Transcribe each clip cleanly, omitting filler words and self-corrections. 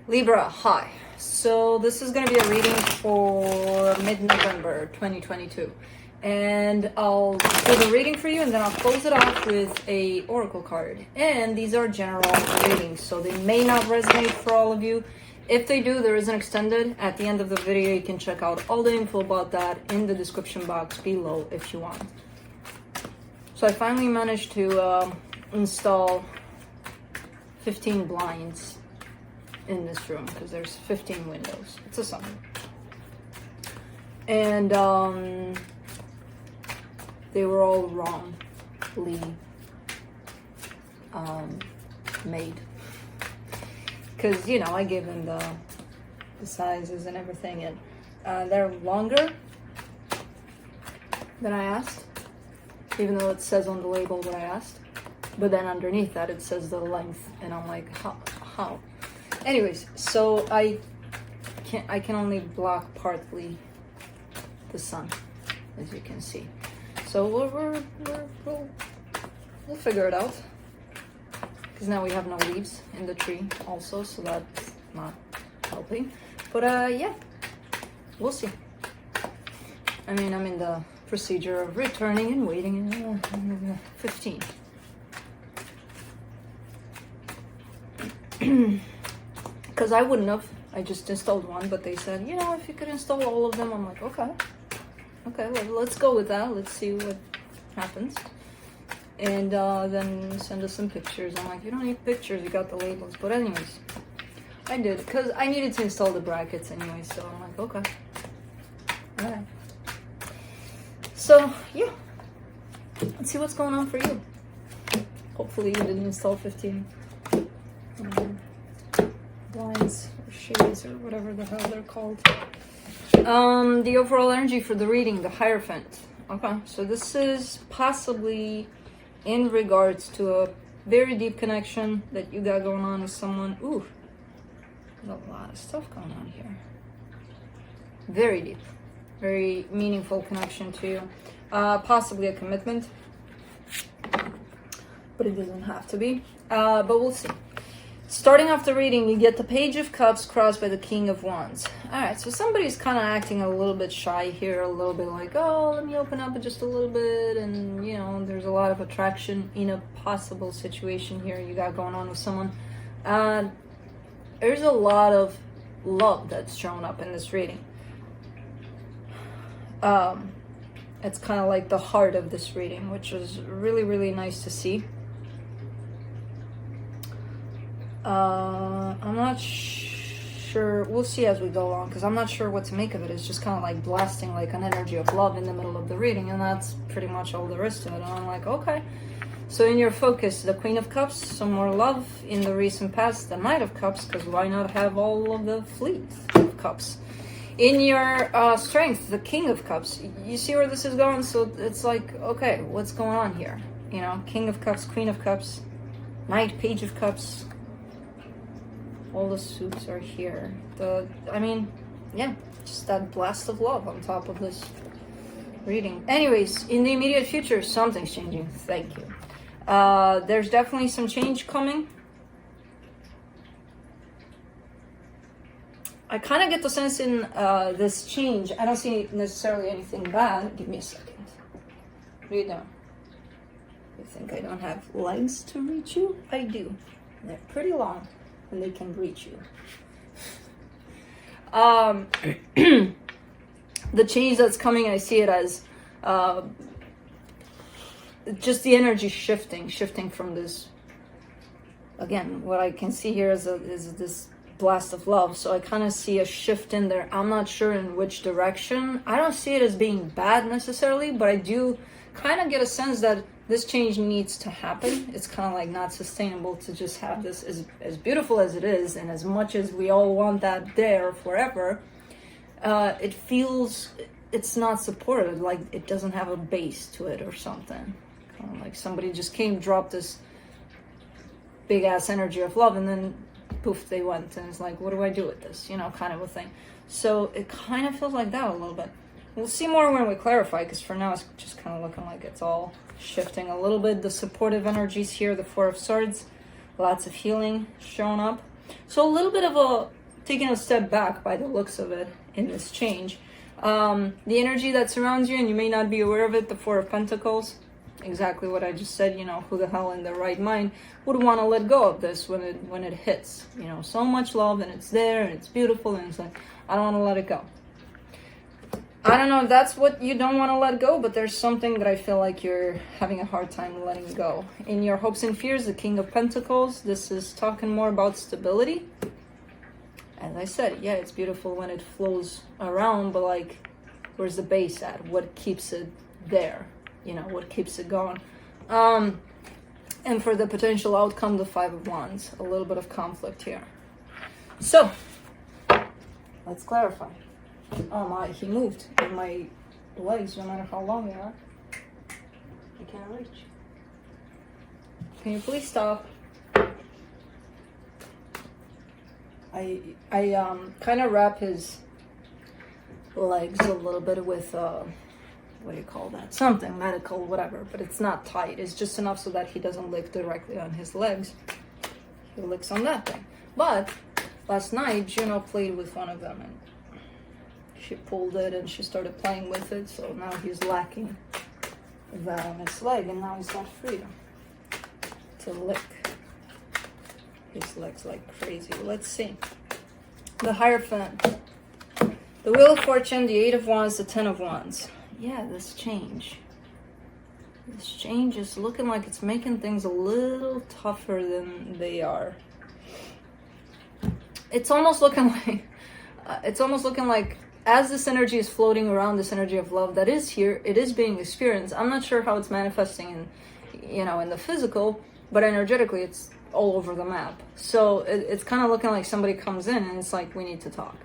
Libra, hi. So this is going to be a reading for mid-November 2022. And I'll do the reading for you and then I'll close it off with a oracle card. And these are general readings, so they may not resonate for all of you. If they do, there is an extended. At the end of the video, you can check out all the info about that in the description box below if you want. So I finally managed to install 15 blinds in this room because there's 15 windows. It's a summer. And they were all wrongly made. Because, you know, I gave them the sizes and everything, and they're longer than I asked, even though it says on the label that I asked. But then underneath that it says the length, and I'm like, how? Anyways, so I can only block partly the sun, as you can see. So we'll figure it out. Because now we have no leaves in the tree also, so that's not helping. But yeah, we'll see. I mean, I'm in the procedure of returning and waiting. 15. Because I wouldn't have. I just installed one, but they said, you know, if you could install all of them. I'm like, okay, let's go with that. Let's see what happens. And then send us some pictures. I'm like, you don't need pictures, you got the labels. But anyways, I did, because I needed to install the brackets anyway, so I'm like, okay. Alright. So, yeah. Let's see what's going on for you. Hopefully you didn't install 15 blinds or shades or whatever the hell they're called. The overall energy for the reading, the Hierophant. Okay, so this is possibly in regards to a very deep connection that you got going on with someone. Ooh, there's a lot of stuff going on here. Very deep, very meaningful connection to you. Possibly a commitment, but it doesn't have to be. But we'll see. Starting off the reading, you get the Page of Cups crossed by the King of Wands. Alright, so somebody's kind of acting a little bit shy here, a little bit like, oh, let me open up just a little bit, and, you know, there's a lot of attraction in a possible situation here you got going on with someone. There's a lot of love that's shown up in this reading. It's kind of like the heart of this reading, which is really, really nice to see. I'm not sure. We'll see as we go along, because I'm not sure what to make of it. It's just kind of like blasting like an energy of love in the middle of the reading, and that's pretty much all there is to it. And I'm like, okay. So in your focus, the Queen of Cups, some more love. In the recent past, the Knight of Cups, because why not have all of the Fleet of Cups? In your strength, the King of Cups. You see where this is going? So it's like, okay, what's going on here? You know, King of Cups, Queen of Cups, Knight, Page of Cups. All the suits are here. I mean, yeah, just that blast of love on top of this reading. Anyways, in the immediate future, something's changing. Thank you. There's definitely some change coming. I kind of get the sense in this change, I don't see necessarily anything bad. Give me a second. Read down. You think I don't have legs to reach you? I do. They're pretty long. And they can reach you. The change that's coming, I see it as just the energy shifting from this. Again, what I can see here is this blast of love. So I kind of see a shift in there. I'm not sure in which direction. I don't see it as being bad necessarily, but I do kind of get a sense that this change needs to happen. It's kind of like not sustainable to just have this as beautiful as it is, and as much as we all want that there forever, it feels it's not supported, like it doesn't have a base to it or something. Kind of like somebody just came, dropped this big ass energy of love, and then poof, they went, and it's like, what do I do with this? You know, kind of a thing. So it kind of feels like that a little bit. We'll see more when we clarify, because for now it's just kind of looking like it's all shifting a little bit. The supportive energies here, the Four of Swords, lots of healing showing up. So a little bit of taking a step back by the looks of it in this change. The energy that surrounds you, and you may not be aware of it, the Four of Pentacles, exactly what I just said, you know, who the hell in their right mind would want to let go of this when it hits, you know, so much love, and it's there, and it's beautiful, and it's like, I don't want to let it go. I don't know if that's what you don't want to let go, but there's something that I feel like you're having a hard time letting go. In your hopes and fears, the King of Pentacles, this is talking more about stability. As I said, yeah, it's beautiful when it flows around, but like, where's the base at? What keeps it there? You know, what keeps it going? And for the potential outcome, the Five of Wands, a little bit of conflict here. So, let's clarify. Oh my, he moved, and my legs, no matter how long they are, I can't reach. Can you please stop? I kind of wrap his legs a little bit with, what do you call that? Something medical, whatever, but it's not tight. It's just enough so that he doesn't lick directly on his legs. He licks on that thing. But last night, Juno played with one of them, and she pulled it and she started playing with it, so now he's lacking that on his leg, and now he's got freedom to lick his legs like crazy. Let's see. The Hierophant, the Wheel of Fortune, the Eight of Wands, the Ten of Wands. Yeah, this change is looking like it's making things a little tougher than they are. It's almost looking like as this energy is floating around, this energy of love that is here, it is being experienced. I'm not sure how it's manifesting in, you know, in the physical, but energetically it's all over the map. So it's kind of looking like somebody comes in and it's like, we need to talk,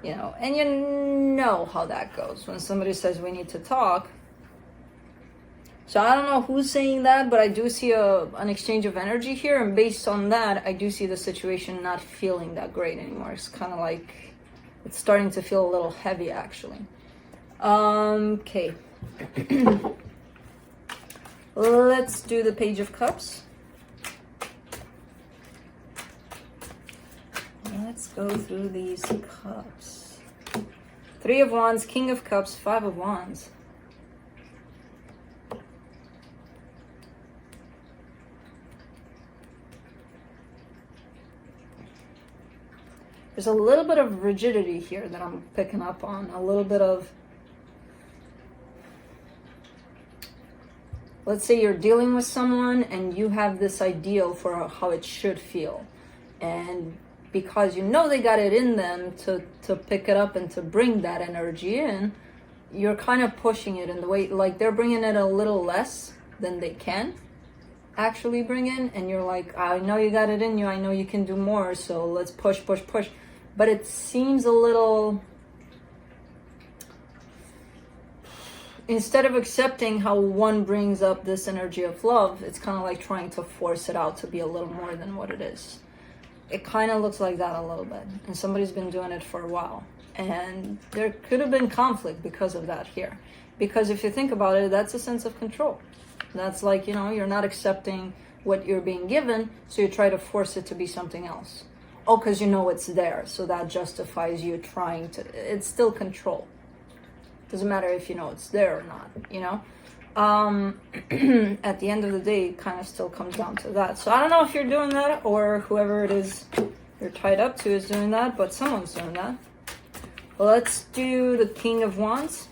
you know, and you know how that goes when somebody says we need to talk. So I don't know who's saying that, but I do see an exchange of energy here, and based on that, I do see the situation not feeling that great anymore. It's kind of like it's starting to feel a little heavy, actually. Okay. Let's do the Page of Cups. Let's go through these cups. Three of Wands, King of Cups, Five of Wands. There's a little bit of rigidity here that I'm picking up on. A little bit of, let's say you're dealing with someone and you have this ideal for how it should feel. And because you know they got it in them to pick it up and to bring that energy in, you're kind of pushing it in the way, like they're bringing it a little less than they can actually bring in. And you're like, I know you got it in you. I know you can do more. So let's push. But it seems a little, instead of accepting how one brings up this energy of love, it's kind of like trying to force it out to be a little more than what it is. It kind of looks like that a little bit. And somebody's been doing it for a while. And there could have been conflict because of that here. Because if you think about it, that's a sense of control. That's like, you know, you're not accepting what you're being given, so you try to force it to be something else. Oh, because you know it's there, so that justifies you trying to, it's still control. Doesn't matter if you know it's there or not, you know? At the end of the day, it kind of still comes down to that. So I don't know if you're doing that, or whoever it is you're tied up to is doing that, but someone's doing that. Let's do the King of Wands.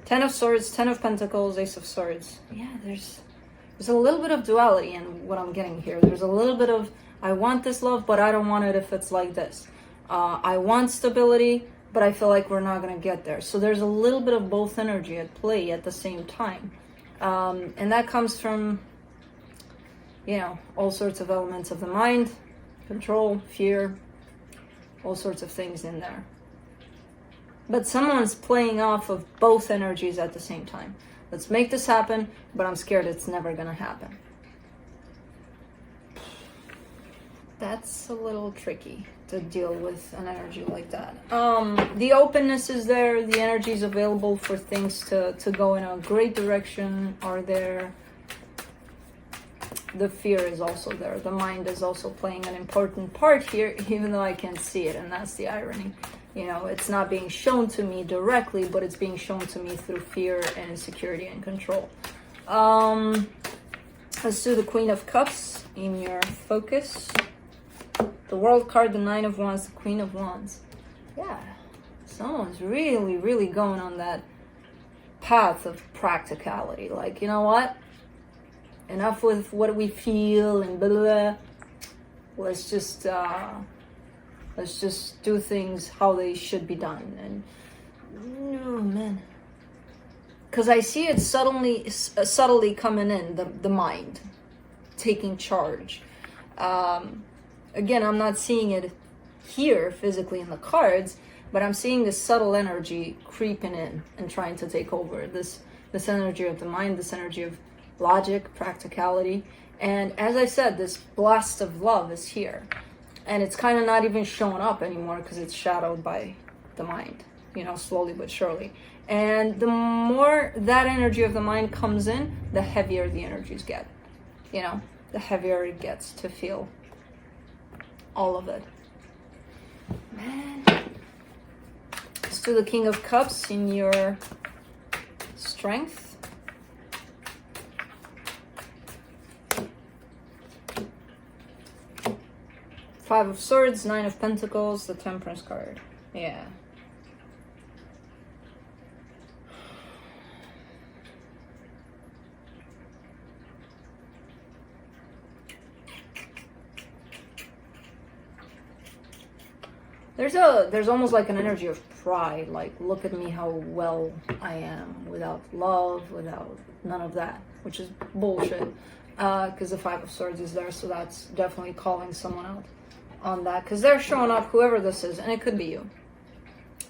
Ten of Swords, Ten of Pentacles, Ace of Swords. Yeah, there's a little bit of duality in what I'm getting here. There's a little bit of, I want this love, but I don't want it if it's like this. I want stability, but I feel like we're not going to get there. So there's a little bit of both energy at play at the same time. And that comes from, you know, all sorts of elements of the mind, control, fear, all sorts of things in there. But someone's playing off of both energies at the same time. Let's make this happen, but I'm scared it's never going to happen. that's a little tricky to deal with an energy like that. The openness is there, the energy is available for things to go in a great direction are there. The fear is also there. The mind is also playing an important part here, even though I can't see it, and that's the irony. You know, it's not being shown to me directly, but it's being shown to me through fear and insecurity and control. Let's do the Queen of Cups in your focus. The World card, the Nine of Wands, the Queen of Wands. Yeah, someone's really, really going on that path of practicality. Like, you know what? Enough with what we feel and blah, blah, blah. Let's just do things how they should be done. And oh man, because I see it subtly coming in, the mind taking charge. Again, I'm not seeing it here physically in the cards, but I'm seeing this subtle energy creeping in and trying to take over. This energy of the mind, this energy of logic, practicality. And as I said, this blast of love is here. And it's kind of not even showing up anymore because it's shadowed by the mind, you know, slowly but surely. And the more that energy of the mind comes in, the heavier the energies get. You know, the heavier it gets to feel all of it. Man. Let's do the King of Cups in your strength. Five of Swords, Nine of Pentacles, the Temperance card. Yeah. There's almost like an energy of pride, like look at me how well I am without love, without none of that, which is bullshit. Because the Five of Swords is there, so that's definitely calling someone out on that, because they're showing up, whoever this is, and it could be you,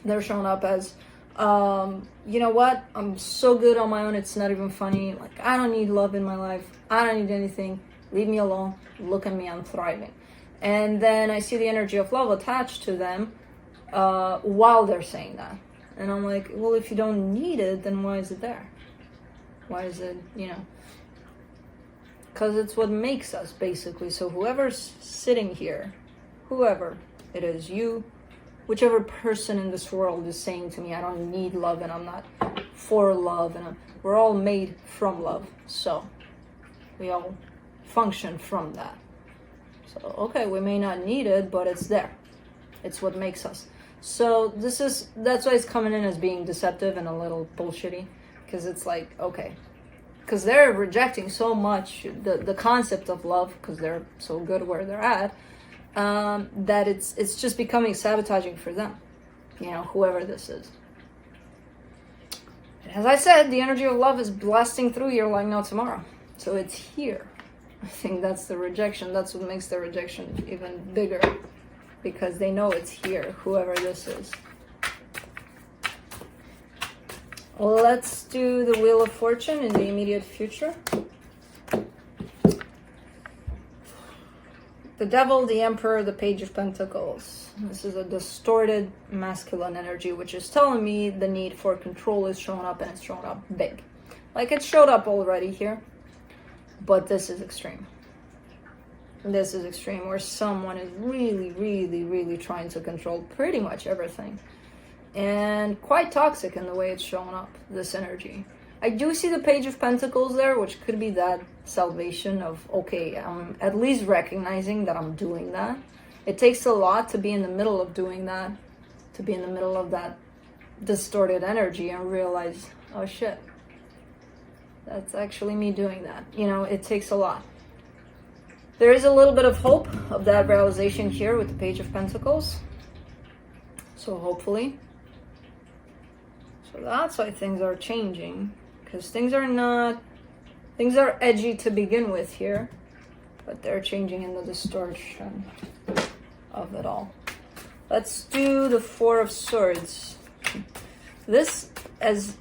they're showing up as you know what, I'm so good on my own, it's not even funny, like I don't need love in my life, I don't need anything, leave me alone, look at me, I'm thriving. And then I see the energy of love attached to them while they're saying that, and I'm like, well, if you don't need it, then why is it there? Why is it, you know, because it's what makes us, basically. So whoever's sitting here, whoever it is, you, whichever person in this world is saying to me, I don't need love and I'm not for love, and we're all made from love, so we all function from that. So okay, we may not need it, but it's there. It's what makes us. So that's why it's coming in as being deceptive and a little bullshitty, because it's like, okay, because they're rejecting so much the concept of love, because they're so good where they're at, that it's just becoming sabotaging for them, you know, whoever this is. And as I said, the energy of love is blasting through here like no tomorrow. So it's here. I think that's the rejection. That's what makes the rejection even bigger, because they know it's here, whoever this is. Let's do the Wheel of Fortune in the immediate future. The Devil, the Emperor, the Page of Pentacles. This is a distorted masculine energy, which is telling me the need for control is showing up, and it's showing up big. Like it showed up already here, but this is extreme. This is extreme, where someone is really, really, really trying to control pretty much everything. And quite toxic in the way it's showing up, this energy. I do see the Page of Pentacles there, which could be that salvation of, okay, I'm at least recognizing that I'm doing that. It takes a lot to be in the middle of doing that, to be in the middle of that distorted energy and realize, oh shit, that's actually me doing that. You know, it takes a lot. There is a little bit of hope of that realization here with the Page of Pentacles. So hopefully. So that's why things are changing, because things are edgy to begin with here, but they're changing in the distortion of it all. Let's do the Four of Swords. This, as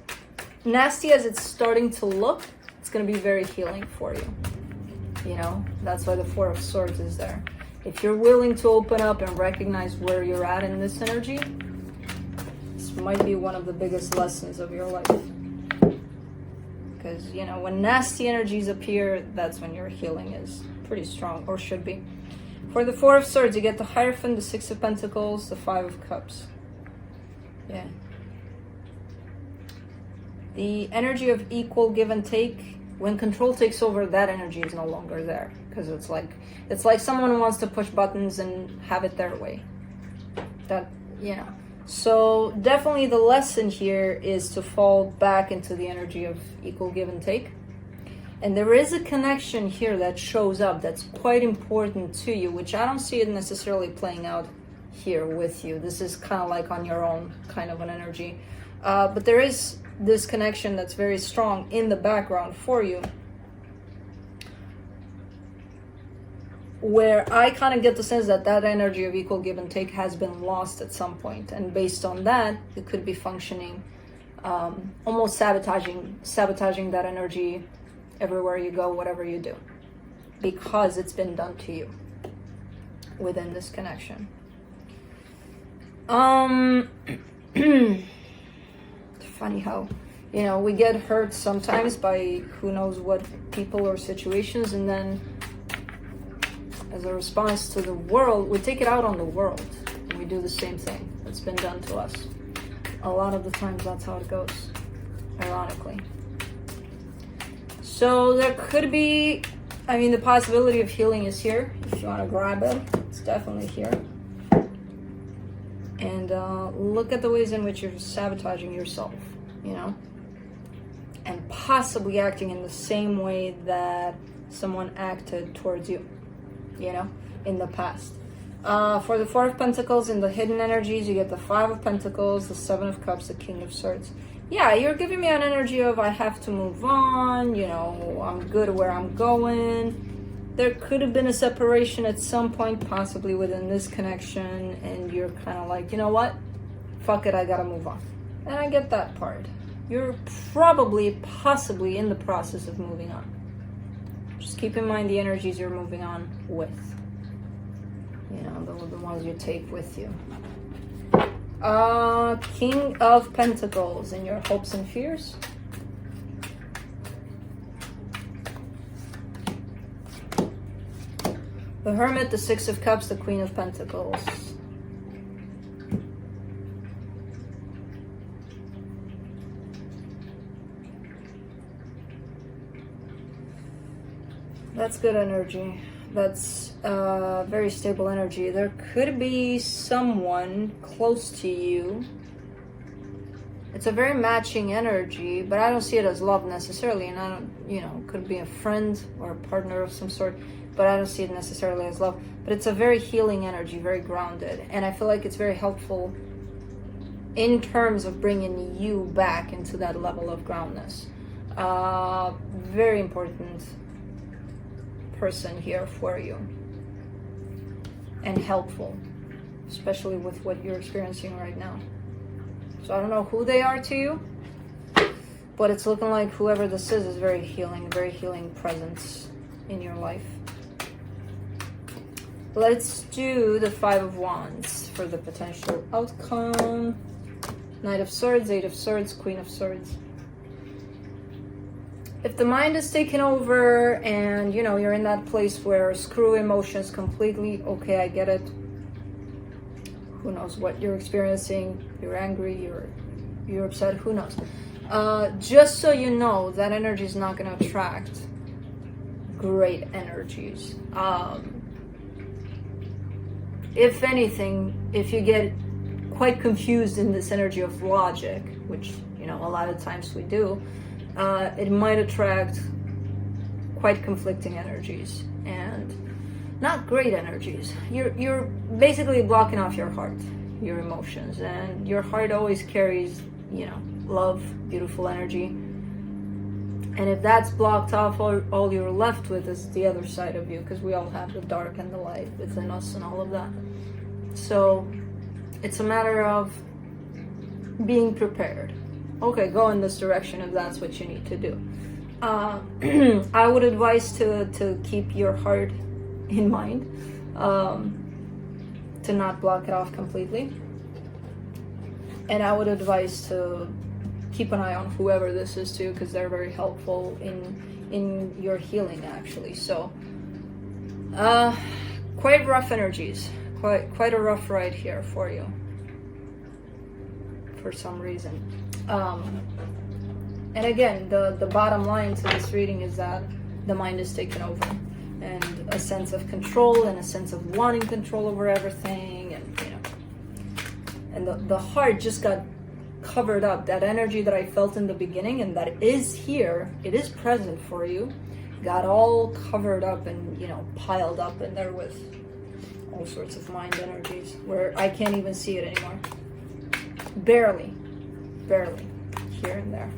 nasty as it's starting to look, it's going to be very healing for you. You know, that's why the Four of Swords is there. If you're willing to open up and recognize where you're at in this energy, this might be one of the biggest lessons of your life. Because, you know, when nasty energies appear, that's when your healing is pretty strong, or should be. For the Four of Swords, you get the Hierophant, the Six of Pentacles, the Five of Cups. Yeah. The energy of equal give and take. When control takes over, that energy is no longer there. Because it's like someone wants to push buttons and have it their way. That, you know. So definitely the lesson here is to fall back into the energy of equal give and take. And there is a connection here that shows up that's quite important to you, which I don't see it necessarily playing out here with you. This is kind of like on your own kind of an energy. But there is this connection that's very strong in the background for you, where I kind of get the sense that that energy of equal give and take has been lost at some point. And based on that, it could be functioning, almost sabotaging that energy everywhere you go, whatever you do, because it's been done to you within this connection. Funny how, you know, we get hurt sometimes by who knows what people or situations, and then as a response to the world, we take it out on the world, and we do the same thing that's been done to us. A lot of the times that's how it goes, ironically. So there could be, I mean, the possibility of healing is here. If you want to grab it, it's definitely here. And look at the ways in which you're sabotaging yourself, you know, and possibly acting in the same way that someone acted towards you, you know, in the past. For the Four of Pentacles, in the hidden energies, you get the Five of Pentacles, the Seven of Cups, the King of Swords. Yeah, you're giving me an energy of I have to move on, you know, I'm good where I'm going. There could have been a separation at some point, possibly within this connection, and you're kind of like, you know what? Fuck it, I gotta move on. And I get that part. You're possibly in the process of moving on. Just keep in mind the energies you're moving on with. You know, the ones you take with you. King of Pentacles and your hopes and fears. The Hermit, the Six of Cups, the Queen of Pentacles. That's good energy. That's very stable energy. There could be someone close to you. It's a very matching energy, but I don't see it as love necessarily. And I don't, you know, could be a friend or a partner of some sort, but I don't see it necessarily as love. But it's a very healing energy, very grounded. And I feel like it's very helpful in terms of bringing you back into that level of groundness. Very important person here for you, and helpful, especially with what you're experiencing right now. So I don't know who they are to you, but it's looking like whoever this is very healing presence in your life. Let's do the Five of Wands for the potential outcome. Knight of Swords, Eight of Swords, Queen of Swords. If the mind is taken over and, you know, you're in that place where screw emotions completely, okay, I get it. Who knows what you're experiencing? You're angry, you're upset, who knows? Just so you know, that energy is not going to attract great energies. If anything, if you get quite confused in this energy of logic, which, you know, a lot of times we do, it might attract quite conflicting energies and not great energies. You're basically blocking off your heart, your emotions, and your heart always carries, you know, love, beautiful energy. And if that's blocked off, all you're left with is the other side of you, because we all have the dark and the light within us and all of that. So it's a matter of being prepared. Okay, go in this direction if that's what you need to do. I would advise to keep your heart in mind. to not block it off completely. And I would advise to keep an eye on whoever this is too, because they're very helpful in your healing actually. So quite rough energies, quite a rough ride here for you for some reason. And again, the bottom line to this reading is that the mind is taken over, and a sense of control and a sense of wanting control over everything, and you know, and the heart just got covered up. That energy that I felt in the beginning and that is here, it is present for you, got all covered up and, you know, piled up in there with all sorts of mind energies where I can't even see it anymore. Barely here and there.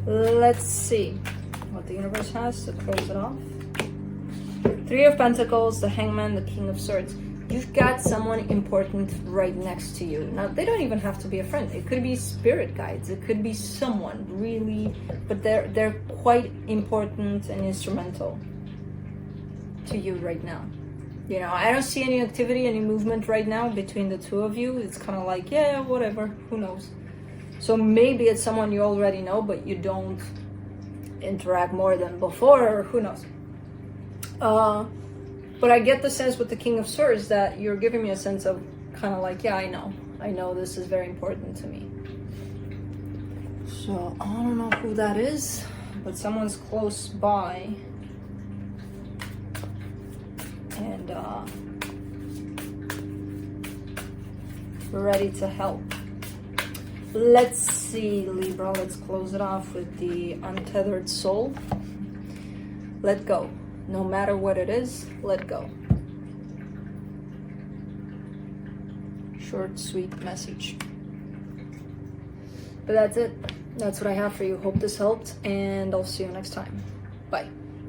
Let's see what the universe has to close it off. Three of Pentacles, the Hangman, the King of Swords. You've got someone important right next to you. Now, they don't even have to be a friend. It could be spirit guides. It could be someone really, but they're quite important and instrumental to you right now. You know, I don't see any activity, any movement right now between the two of you. It's kind of like, yeah, whatever, who knows. So maybe it's someone you already know, but you don't interact more than before, or who knows. But I get the sense with the King of Swords that you're giving me a sense of kind of like, yeah, I know this is very important to me. So I don't know who that is, but someone's close by. And ready to help. Let's see, Libra, let's close it off with the Untethered Soul. Let go. No matter what it is, let go. Short, sweet message. But that's it. That's what I have for you. Hope this helped, and I'll see you next time. Bye.